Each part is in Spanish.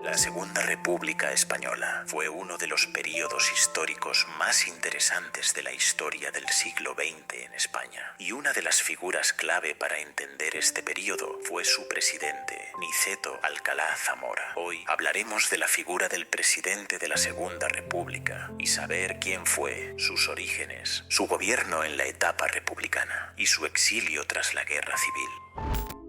La Segunda República Española fue uno de los períodos históricos más interesantes de la historia del siglo XX en España, y una de las figuras clave para entender este período fue su presidente, Niceto Alcalá Zamora. Hoy hablaremos de la figura del presidente de la Segunda República y saber quién fue, sus orígenes, su gobierno en la etapa republicana y su exilio tras la Guerra Civil.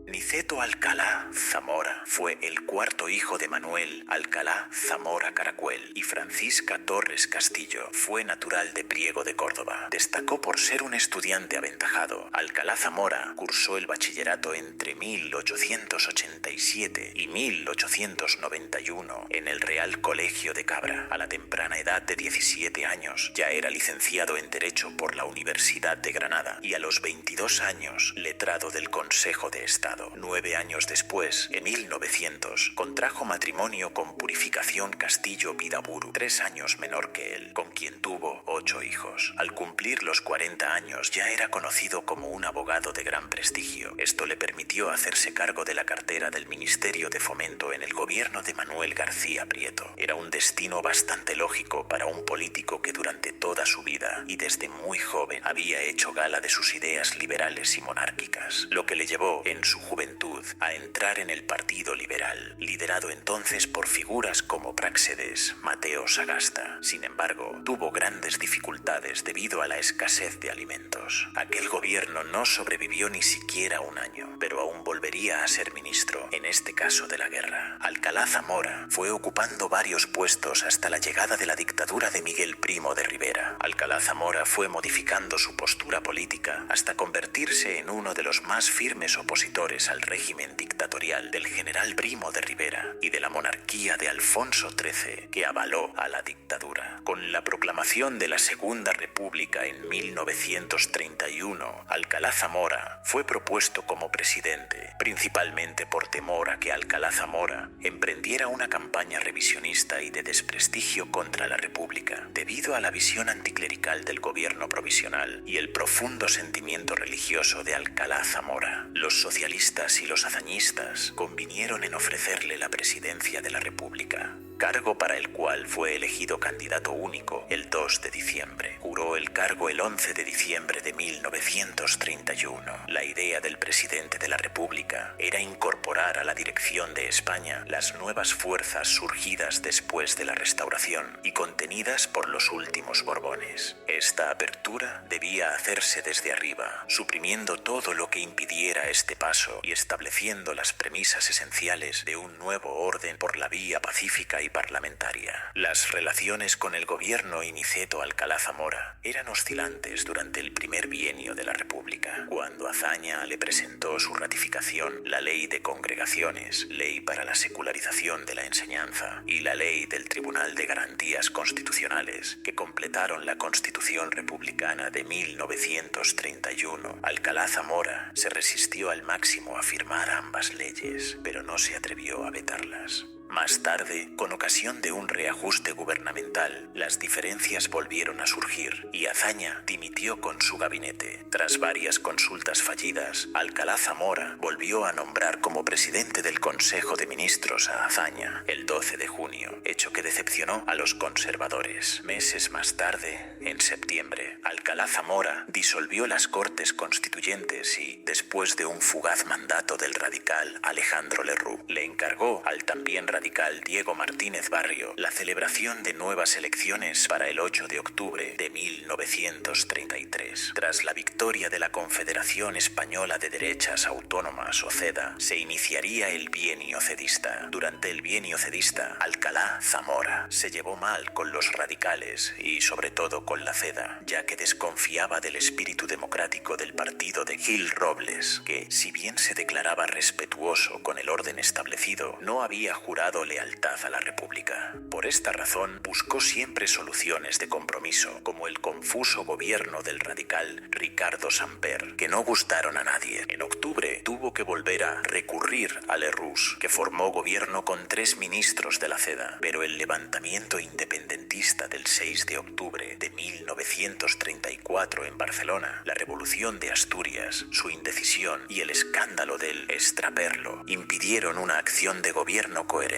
Niceto Alcalá Zamora fue el cuarto hijo de Manuel Alcalá Zamora Caracuel y Francisca Torres Castillo. Fue natural de Priego de Córdoba. Destacó por ser un estudiante aventajado. Alcalá Zamora cursó el bachillerato entre 1887 y 1891 en el Real Colegio de Cabra. A la temprana edad de 17 años ya era licenciado en Derecho por la Universidad de Granada y a los 22 años letrado del Consejo de Estado. 9 años después, en 1900, contrajo matrimonio con Purificación Castillo Vidaburu, 3 años menor que él, con quien tuvo 8 hijos. Al cumplir los 40 años ya era conocido como un abogado de gran prestigio. Esto le permitió hacerse cargo de la cartera del Ministerio de Fomento en el gobierno de Manuel García Prieto. Era un destino bastante lógico para un político que durante toda su vida y desde muy joven había hecho gala de sus ideas liberales y monárquicas, lo que le llevó en su juventud a entrar en el Partido Liberal, liderado entonces por figuras como Práxedes, Mateo Sagasta. Sin embargo, tuvo grandes dificultades debido a la escasez de alimentos. Aquel gobierno no sobrevivió ni siquiera un año, pero aún volvería a ser ministro, en este caso de la guerra. Alcalá Zamora fue ocupando varios puestos hasta la llegada de la dictadura de Miguel Primo de Rivera. Alcalá Zamora fue modificando su postura política hasta convertirse en uno de los más firmes opositores al régimen dictatorial del general Primo de Rivera y de la monarquía de Alfonso XIII, que avaló a la dictadura. Con la proclamación de la Segunda República en 1931, Alcalá Zamora fue propuesto como presidente, principalmente por temor a que Alcalá Zamora emprendiera una campaña revisionista y de desprestigio contra la República, debido a la visión anticlerical del gobierno provisional y el profundo sentimiento religioso de Alcalá Zamora. Los socialistas y los hazañistas convinieron en ofrecerle la presidencia de la República, cargo para el cual fue elegido candidato único el 2 de diciembre. Juró el cargo el 11 de diciembre de 1931. La idea del presidente de la República era incorporar a la dirección de España las nuevas fuerzas surgidas después de la Restauración y contenidas por los últimos Borbones. Esta apertura debía hacerse desde arriba, suprimiendo todo lo que impidiera este paso y estableciendo las premisas esenciales de un nuevo orden por la vía pacífica y parlamentaria. Las relaciones con el gobierno y Niceto Alcalá Zamora eran oscilantes durante el primer bienio de la República, cuando Azaña le presentó su ratificación la Ley de Congregaciones, Ley para la Secularización de la Enseñanza y la Ley del Tribunal de Garantías Constitucionales, que completaron la Constitución Republicana de 1931. Alcalá Zamora se resistió al máximo a firmar ambas leyes, pero no se atrevió a vetarlas. Más tarde, con ocasión de un reajuste gubernamental, las diferencias volvieron a surgir y Azaña dimitió con su gabinete. Tras varias consultas fallidas, Alcalá Zamora volvió a nombrar como presidente del Consejo de Ministros a Azaña el 12 de junio, hecho que decepcionó a los conservadores. Meses más tarde, en septiembre, Alcalá Zamora disolvió las Cortes Constituyentes y, después de un fugaz mandato del radical Alejandro Lerroux, le encargó al también radical Diego Martínez Barrio la celebración de nuevas elecciones para el 8 de octubre de 1933. Tras la victoria de la Confederación Española de Derechas Autónomas, o CEDA, se iniciaría el bienio cedista. Durante el bienio cedista, Alcalá Zamora se llevó mal con los radicales y sobre todo con la CEDA, ya que desconfiaba del espíritu democrático del partido de Gil Robles, que, si bien se declaraba respetuoso con el orden establecido, no había jurado lealtad a la República. Por esta razón, buscó siempre soluciones de compromiso, como el confuso gobierno del radical Ricardo Samper, que no gustaron a nadie. En octubre tuvo que volver a recurrir a Lerroux, que formó gobierno con 3 ministros de la CEDA, pero el levantamiento independentista del 6 de octubre de 1934 en Barcelona, la revolución de Asturias, su indecisión y el escándalo del extraperlo impidieron una acción de gobierno coherente.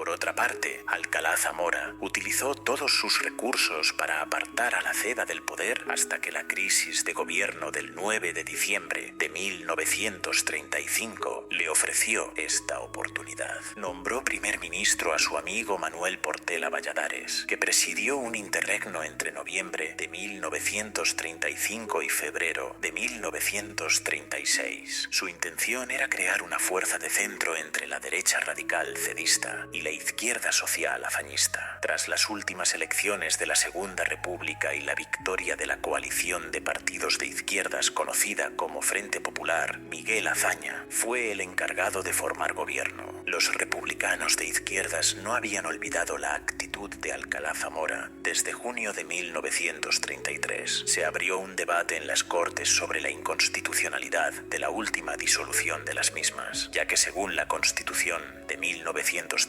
Por otra parte, Alcalá Zamora utilizó todos sus recursos para apartar a la Ceda del poder hasta que la crisis de gobierno del 9 de diciembre de 1935 le ofreció esta oportunidad. Nombró primer ministro a su amigo Manuel Portela Valladares, que presidió un interregno entre noviembre de 1935 y febrero de 1936. Su intención era crear una fuerza de centro entre la derecha radical cedista y la izquierda social afañista. Tras las últimas elecciones de la Segunda República y la victoria de la coalición de partidos de izquierdas conocida como Frente Popular, Miguel Azaña fue el encargado de formar gobierno. Los republicanos de izquierdas no habían olvidado la actitud de Alcalá Zamora. Desde junio de 1933 se abrió un debate en las Cortes sobre la inconstitucionalidad de la última disolución de las mismas, ya que según la Constitución de 1931,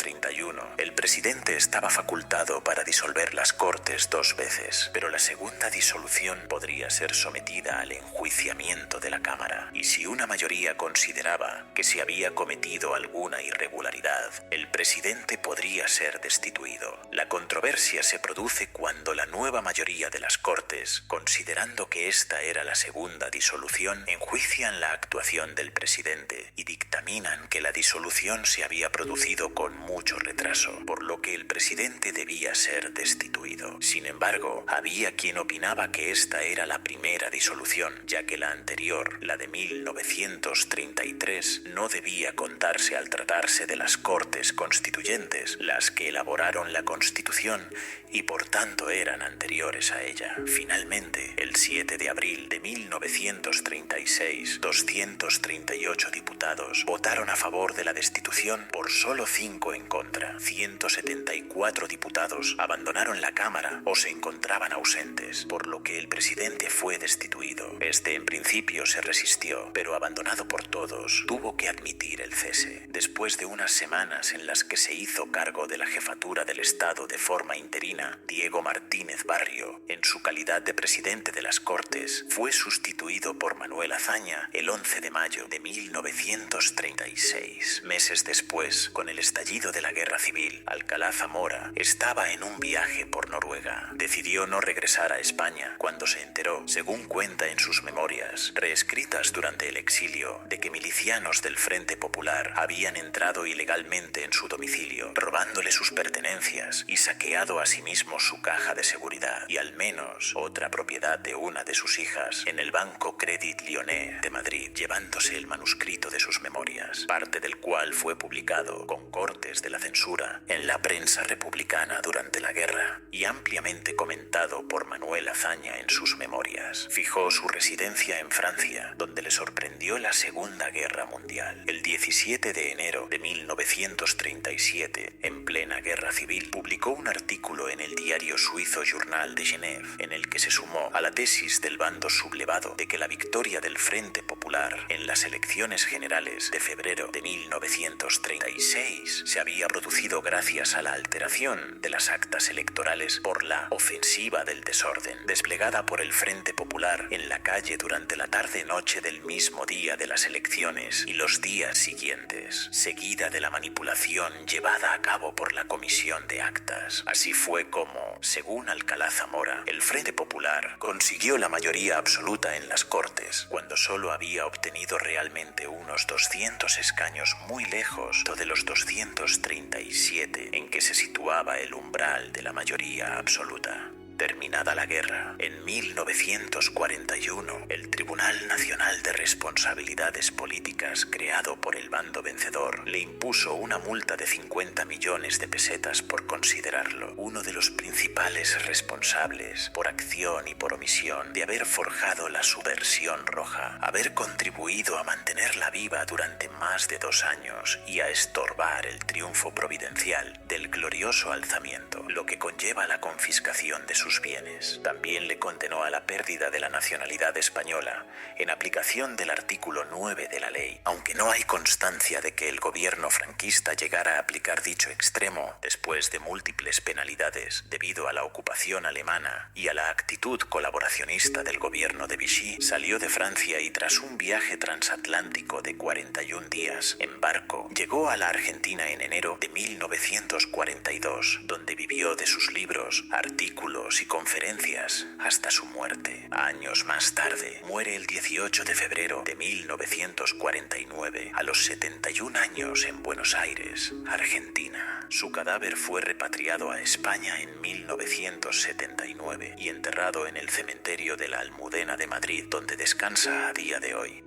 el presidente estaba facultado para disolver las Cortes 2 veces, pero la segunda disolución podría ser sometida al enjuiciamiento de la Cámara, y si una mayoría consideraba que se había cometido alguna irregularidad, el presidente podría ser destituido. La controversia se produce cuando la nueva mayoría de las Cortes, considerando que esta era la segunda disolución, enjuician la actuación del presidente y dictaminan que la disolución se había producido con mucho retraso, por lo que el presidente debía ser destituido. Sin embargo, había quien opinaba que esta era la primera disolución, ya que la anterior, la de 1933, no debía contarse al tratarse de las Cortes Constituyentes, las que elaboraron la Constitución y por tanto eran anteriores a ella. Finalmente, el 7 de abril de 1936, 238 diputados votaron a favor de la destitución por solo 5 en contra. 174 diputados abandonaron la Cámara o se encontraban ausentes, por lo que el presidente fue destituido. Este en principio se resistió, pero abandonado por todos, tuvo que admitir el cese. Después de unas semanas en las que se hizo cargo de la jefatura del Estado de forma interina, Diego Martínez Barrio, en su calidad de presidente de las Cortes, fue sustituido por Manuel Azaña el 11 de mayo de 1936. Meses después, con el estallido de la Guerra Civil, Alcalá Zamora estaba en un viaje por Noruega. Decidió no regresar a España cuando se enteró, según cuenta en sus memorias, reescritas durante el exilio, de que milicianos del Frente Popular habían entrado ilegalmente en su domicilio, robándole sus pertenencias y saqueado asimismo su caja de seguridad y al menos otra propiedad de una de sus hijas en el Banco Crédit Lyonnais de Madrid, llevándose el manuscrito de sus memorias, parte del cual fue publicado con cortes de la censura en la prensa republicana durante la guerra y ampliamente comentado por Manuel Azaña en sus memorias. Fijó su residencia en Francia, donde le sorprendió la Segunda Guerra Mundial. El 17 de enero de 1937, en plena guerra civil, publicó un artículo en el diario suizo Journal de Genève, en el que se sumó a la tesis del bando sublevado de que la victoria del Frente Popular en las elecciones generales de febrero de 1936 se había producido gracias a la alteración de las actas electorales por la ofensiva del desorden, desplegada por el Frente Popular en la calle durante la tarde-noche del mismo día de las elecciones y los días siguientes, seguida de la manipulación llevada a cabo por la Comisión de Actas. Así fue como, según Alcalá Zamora, el Frente Popular consiguió la mayoría absoluta en las Cortes, cuando solo había obtenido realmente unos 200 escaños, muy lejos de los 237 en que se situaba el umbral de la mayoría absoluta. Terminada la guerra, en 1941, el Tribunal Nacional de Responsabilidades Políticas, creado por el bando vencedor, le impuso una multa de 50 millones de pesetas por considerarlo uno de los principales responsables, por acción y por omisión, de haber forjado la subversión roja, haber contribuido a mantenerla viva durante más de 2 años y a estorbar el triunfo providencial del glorioso alzamiento, lo que conlleva la confiscación de sus sus bienes. También le condenó a la pérdida de la nacionalidad española en aplicación del artículo 9 de la ley. Aunque no hay constancia de que el gobierno franquista llegara a aplicar dicho extremo, después de múltiples penalidades debido a la ocupación alemana y a la actitud colaboracionista del gobierno de Vichy, salió de Francia y tras un viaje transatlántico de 41 días en barco, llegó a la Argentina en enero de 1942, donde vivió de sus libros, artículos y conferencias hasta su muerte. Años más tarde, muere el 18 de febrero de 1949, a los 71 años en Buenos Aires, Argentina. Su cadáver fue repatriado a España en 1979 y enterrado en el cementerio de la Almudena de Madrid, donde descansa a día de hoy.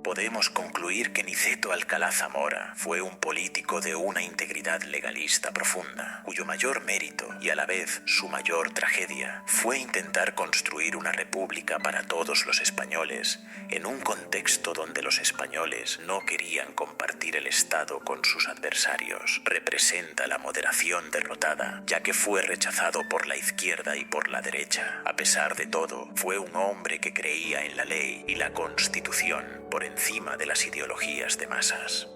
Podemos concluir que Niceto Alcalá Zamora fue un político de una integridad legalista profunda, cuyo mayor mérito y a la vez su mayor tragedia fue intentar construir una república para todos los españoles en un contexto donde los españoles no querían compartir el Estado con sus adversarios. Representa la moderación derrotada, ya que fue rechazado por la izquierda y por la derecha. A pesar de todo, fue un hombre que creía en la ley y la Constitución por encima de las ideologías de masas.